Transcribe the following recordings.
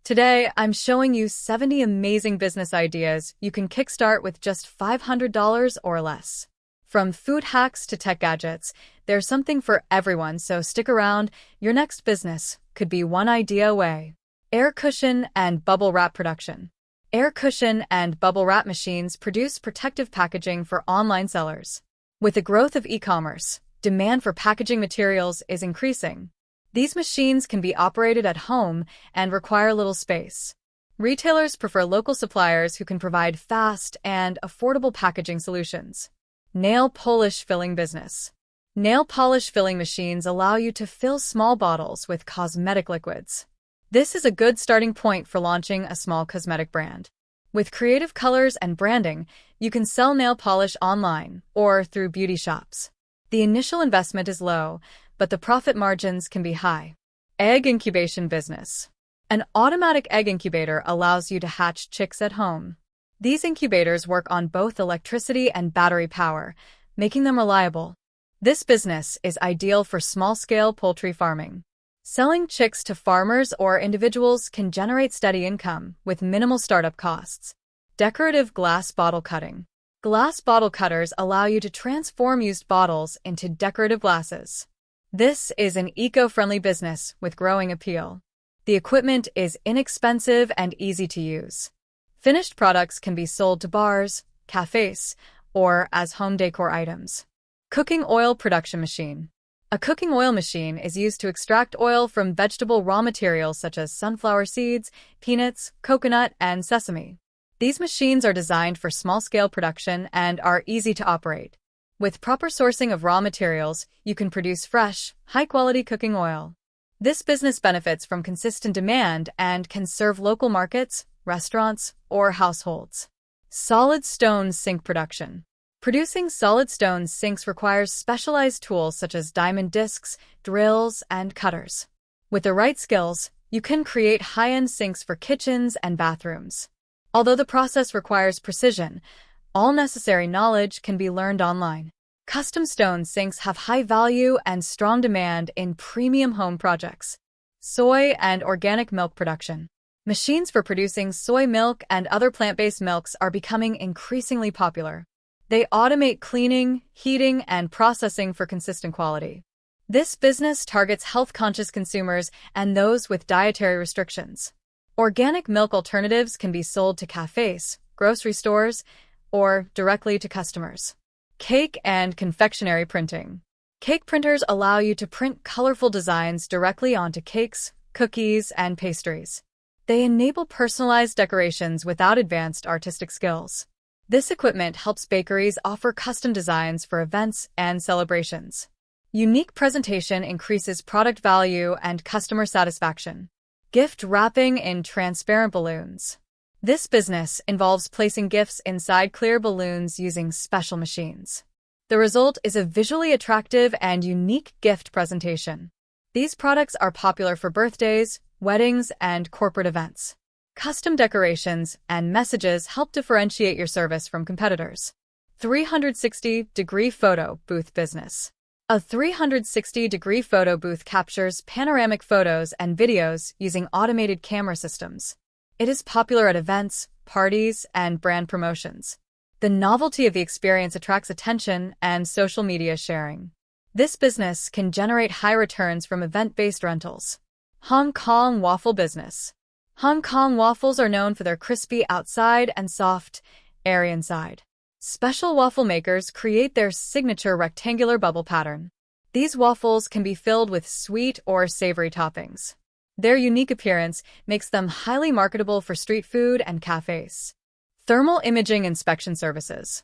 Today, I'm showing you 70 amazing business ideas you can kickstart with just $500 or less. From food hacks to tech gadgets, there's something for everyone, so stick around. Your next business could be one idea away. Air cushion and bubble wrap production. Air cushion and bubble wrap machines produce protective packaging for online sellers. With the growth of e-commerce, demand for packaging materials is increasing. These machines can be operated at home and require little space. Retailers prefer local suppliers who can provide fast and affordable packaging solutions. Nail polish filling business. Nail polish filling machines allow you to fill small bottles with cosmetic liquids. This is a good starting point for launching a small cosmetic brand. With creative colors and branding, you can sell nail polish online or through beauty shops. The initial investment is low, but the profit margins can be high. Egg incubation business. An automatic egg incubator allows you to hatch chicks at home. These incubators work on both electricity and battery power, making them reliable. This business is ideal for small-scale poultry farming. Selling chicks to farmers or individuals can generate steady income with minimal startup costs. Decorative glass bottle cutting. Glass bottle cutters allow you to transform used bottles into decorative glasses. This is an eco-friendly business with growing appeal. The equipment is inexpensive and easy to use. Finished products can be sold to bars, cafes, or as home decor items. Cooking oil production machine. A cooking oil machine is used to extract oil from vegetable raw materials such as sunflower seeds, peanuts, coconut, and sesame. These machines are designed for small-scale production and are easy to operate. With proper sourcing of raw materials, you can produce fresh, high-quality cooking oil. This business benefits from consistent demand and can serve local markets, restaurants, or households. Solid stone sink production. Producing solid stone sinks requires specialized tools such as diamond discs, drills, and cutters. With the right skills, you can create high-end sinks for kitchens and bathrooms. Although the process requires precision, all necessary knowledge can be learned online. Custom stone sinks have high value and strong demand in premium home projects. Soy and organic milk production. Machines for producing soy milk and other plant-based milks are becoming increasingly popular. They automate cleaning, heating, and processing for consistent quality. This business targets health-conscious consumers and those with dietary restrictions. Organic milk alternatives can be sold to cafes, grocery stores, or directly to customers. Cake and confectionery printing. Cake printers allow you to print colorful designs directly onto cakes, cookies, and pastries. They enable personalized decorations without advanced artistic skills. This equipment helps bakeries offer custom designs for events and celebrations. Unique presentation increases product value and customer satisfaction. Gift wrapping in transparent balloons. This business involves placing gifts inside clear balloons using special machines. The result is a visually attractive and unique gift presentation. These products are popular for birthdays, weddings, and corporate events. Custom decorations and messages help differentiate your service from competitors. 360-degree photo booth business. A 360-degree photo booth captures panoramic photos and videos using automated camera systems. It is popular at events, parties, and brand promotions. The novelty of the experience attracts attention and social media sharing. This business can generate high returns from event-based rentals. Hong Kong waffle business. Hong Kong waffles are known for their crispy outside and soft, airy inside. Special waffle makers create their signature rectangular bubble pattern. These waffles can be filled with sweet or savory toppings. Their unique appearance makes them highly marketable for street food and cafes. Thermal imaging inspection services.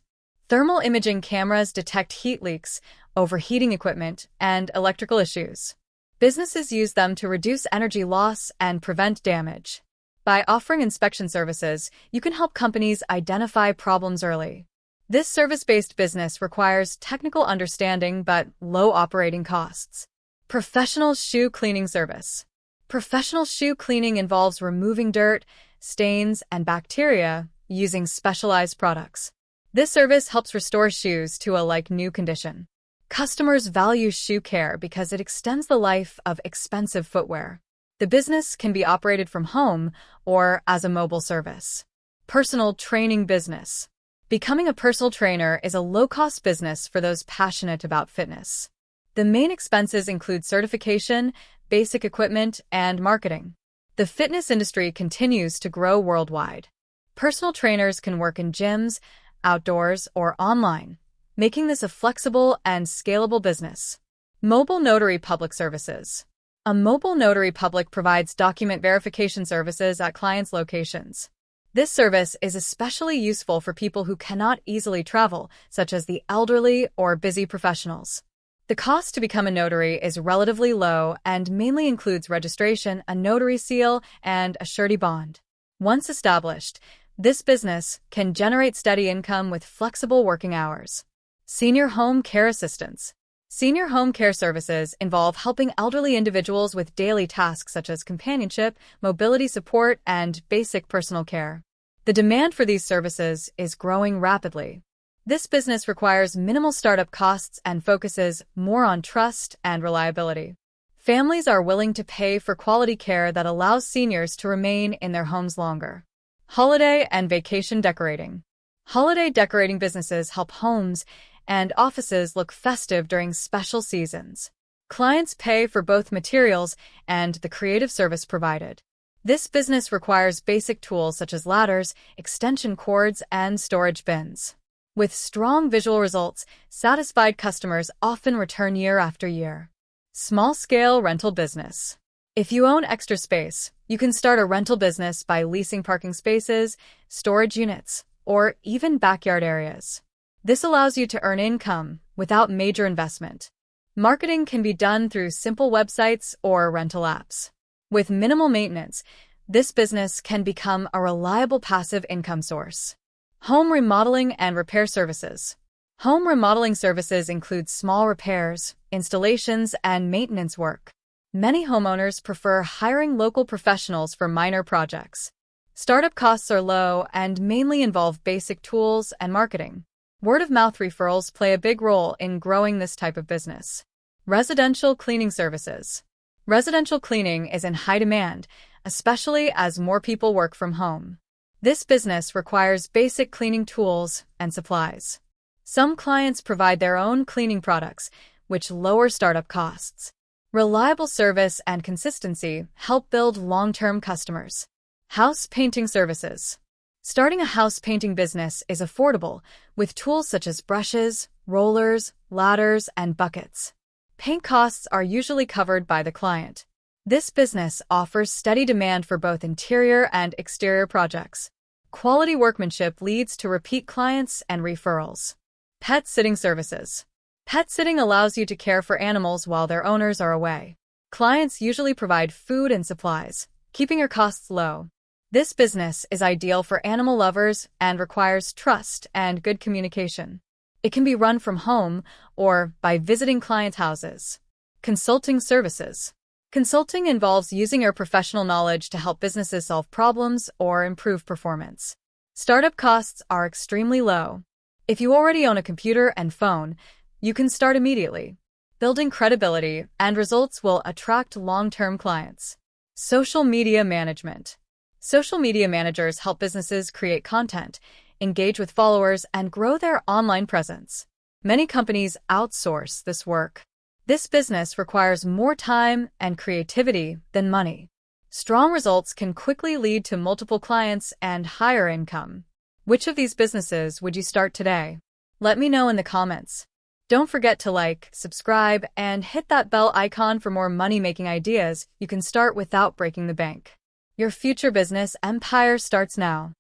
Thermal imaging cameras detect heat leaks, overheating equipment, and electrical issues. Businesses use them to reduce energy loss and prevent damage. By offering inspection services, you can help companies identify problems early. This service-based business requires technical understanding but low operating costs. Professional shoe cleaning service. Professional shoe cleaning involves removing dirt, stains, and bacteria using specialized products. This service helps restore shoes to a like-new condition. Customers value shoe care because it extends the life of expensive footwear. The business can be operated from home or as a mobile service. Personal training business. Becoming a personal trainer is a low-cost business for those passionate about fitness. The main expenses include certification, basic equipment, and marketing. The fitness industry continues to grow worldwide. Personal trainers can work in gyms, outdoors, or online, making this a flexible and scalable business. Mobile Notary Public Services. A mobile notary public provides document verification services at clients' locations. This service is especially useful for people who cannot easily travel, such as the elderly or busy professionals. The cost to become a notary is relatively low and mainly includes registration, a notary seal, and a surety bond. Once established, this business can generate steady income with flexible working hours. Senior home care assistance. Senior home care services involve helping elderly individuals with daily tasks such as companionship, mobility support, and basic personal care. The demand for these services is growing rapidly. This business requires minimal startup costs and focuses more on trust and reliability. Families are willing to pay for quality care that allows seniors to remain in their homes longer. Holiday and vacation decorating. Holiday decorating businesses help homes and offices look festive during special seasons. Clients pay for both materials and the creative service provided. This business requires basic tools such as ladders, extension cords, and storage bins. With strong visual results, satisfied customers often return year after year. Small-scale rental business. If you own extra space, you can start a rental business by leasing parking spaces, storage units, or even backyard areas. This allows you to earn income without major investment. Marketing can be done through simple websites or rental apps. With minimal maintenance, this business can become a reliable passive income source. Home remodeling and repair services. Home remodeling services include small repairs, installations, and maintenance work. Many homeowners prefer hiring local professionals for minor projects. Startup costs are low and mainly involve basic tools and marketing. Word-of-mouth referrals play a big role in growing this type of business. Residential cleaning services. Residential cleaning is in high demand, especially as more people work from home. This business requires basic cleaning tools and supplies. Some clients provide their own cleaning products, which lower startup costs. Reliable service and consistency help build long-term customers. House painting services. Starting a house painting business is affordable with tools such as brushes, rollers, ladders, and buckets. Paint costs are usually covered by the client. This business offers steady demand for both interior and exterior projects. Quality workmanship leads to repeat clients and referrals. Pet sitting services. Pet sitting allows you to care for animals while their owners are away. Clients usually provide food and supplies, keeping your costs low. This business is ideal for animal lovers and requires trust and good communication. It can be run from home or by visiting client houses. Consulting services. Consulting involves using your professional knowledge to help businesses solve problems or improve performance. Startup costs are extremely low. If you already own a computer and phone, you can start immediately. Building credibility and results will attract long-term clients. Social media management. Social media managers help businesses create content, engage with followers, and grow their online presence. Many companies outsource this work. This business requires more time and creativity than money. Strong results can quickly lead to multiple clients and higher income. Which of these businesses would you start today? Let me know in the comments. Don't forget to like, subscribe, and hit that bell icon for more money-making ideas you can start without breaking the bank. Your future business empire starts now.